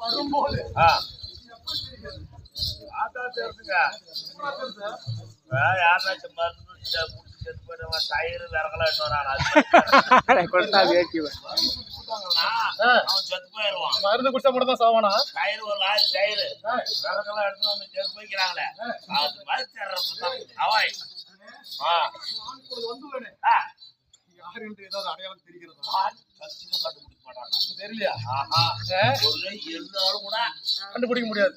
வரும்போது யாருனாச்சும் மருந்து செத்து போயிடுவான் டயரு விறகலாம் கொடுத்தா வேட்டி அவன் செத்து போயிடுவான். மருந்து குடிச்சா மட்டும் தான் சாவானா? டயரு ஒரு லாரி டயரு விறகெல்லாம் எடுத்து வந்து செத்து போய்க்கிறாங்களே அது மாதிரி தர்றது அவாய். யார் என்று ஏதாவது அடையாளம் தெரிகிறதா? கண்டுபிடிக்க மாட்டாங்க. தெரியலையா? ஒரு இருந்தாலும் கூட கண்டுபிடிக்க முடியாது.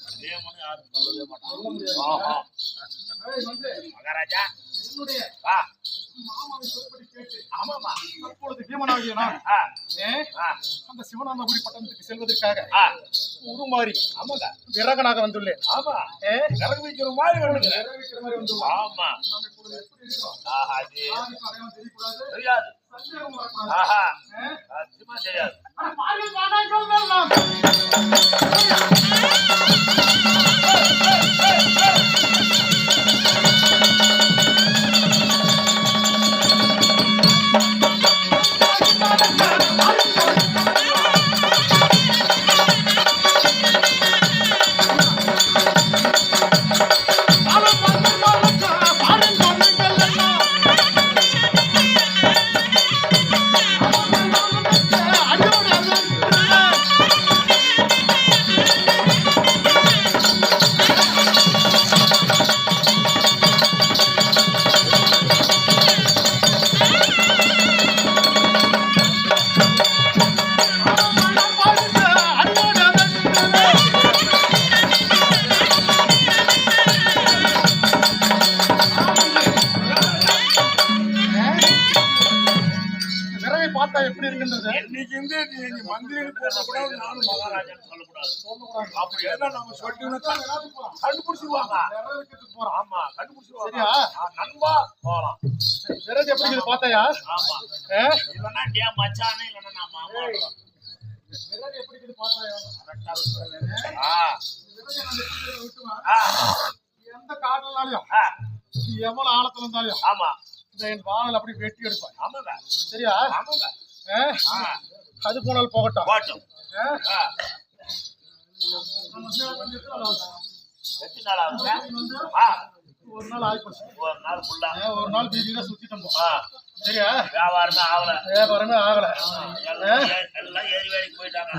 யாரும் சொல்லவே மாட்டாங்க. மகாராஜா என்னுடைய மாமாவை சொற்படி கேட்டு ஆமாமா அப்பொழுது பீமனாகிய நான் அந்த சிவனாந்தபுரி பட்டணத்துக்கு செல்வதற்காக உருமாறி ஆமாங்க விறகனாக வந்துள்ளேன். ஆமா விறகு வைக்கிற மாதிரி வந்துள்ளேன். ஆமா தெரியாது சத்தியமா தெரியாது. எப்படி இருக்கின்றது? இன்னைக்கு இருந்து நீங்க மந்திரிகள் போடக்கூடாது, நானும் மகாராஜன் சொல்லக்கூடாது. அப்படி ஏதோ நம்ம சொல்லிட்டு கண்டுபிடிச்சிருவாங்க. போறோம். ஆமா கண்டுபிடிச்சிருவாங்க. சரியா? நண்பா போலாம். விறகு எப்படி இருக்குது பார்த்தாயா? ஆமா இல்லைன்னா டே மச்சானே இல்லைன்னா நான் மாமா. விறகு எப்படி இருக்குது பார்த்தாயா? எந்த காட்டுலனாலையும் எவ்வளவு ஆழத்துல இருந்தாலும் ஆமா என் வானல் அப்படி வெட்டி எடுப்பான். ஆமாங்க சரியா? ஆமாங்க அது போனால் போகட்டும். போட்டும். எத்தனை நாள் ஆகுங்க? ஒரு நாள் ஆயிப்போச்சு. ஒரு நாள் ஃபுல்லா ஒரு நாள் வீதியில சுத்திட்டோம். சரியா? வியாபாரமே ஆகல. வியாபாரமே ஆகல. எல்லாம் ஏறி வேலைக்கு போயிட்டாங்க.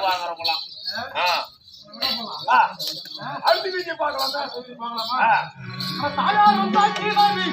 வாங்குறவங்களாம் அடுத்த வீடியோ பார்க்கலாமா? தாயார் வந்தா கீழாவி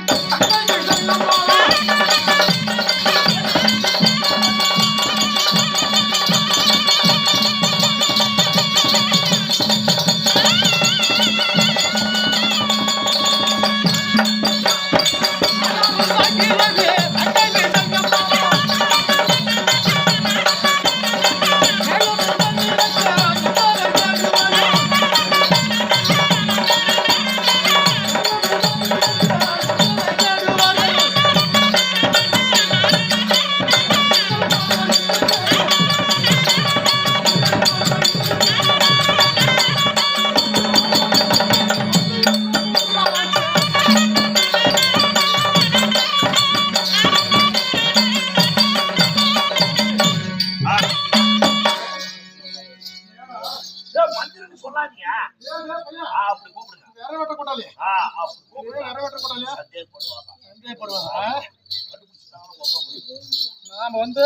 நாம வந்து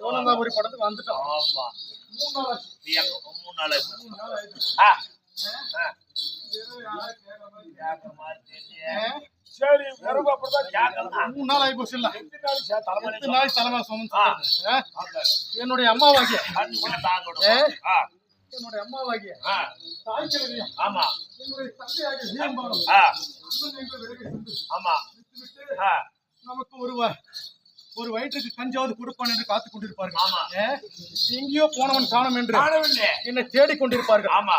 சோழந்தாபுரி படத்துக்கு வந்துட்டோம். ஆமா 3 நாள் சரி வெறும் அப்படிதான் கேட்கலாம். 3 நாள் ஆகி போச்சு. இல்ல 8 நாள் தலைமை சுமந்து என்னுடைய அம்மாவாகிய என்னுடைய அம்மாவாகிய தாய்க்கிழமையா ஆமா என்னுடைய தந்தையாகிய வீரம்பாலம் ஆமா நமக்கு ஒரு வயிற்றுக்கு கஞ்சாவது கொடுப்பான் என்று காத்துக் கொண்டிருப்பார்கள். ஆமா எங்கேயோ போனவன் காணோம் என்று என்னை தேடிக் கொண்டிருப்பார்கள். ஆமா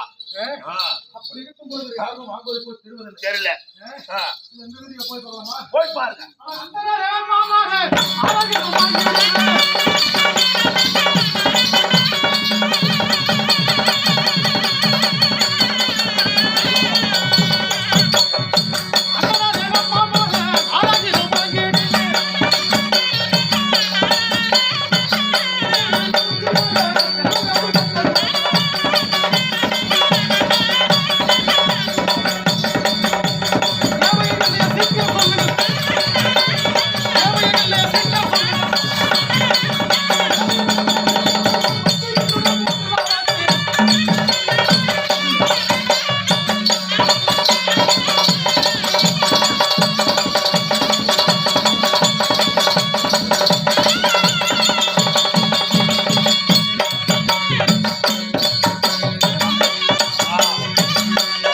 அப்படி இருக்கும்போது யாரும் வாங்குவது போய் தெரிவதில்லை. தெரியல போய் பாருங்க. ஆ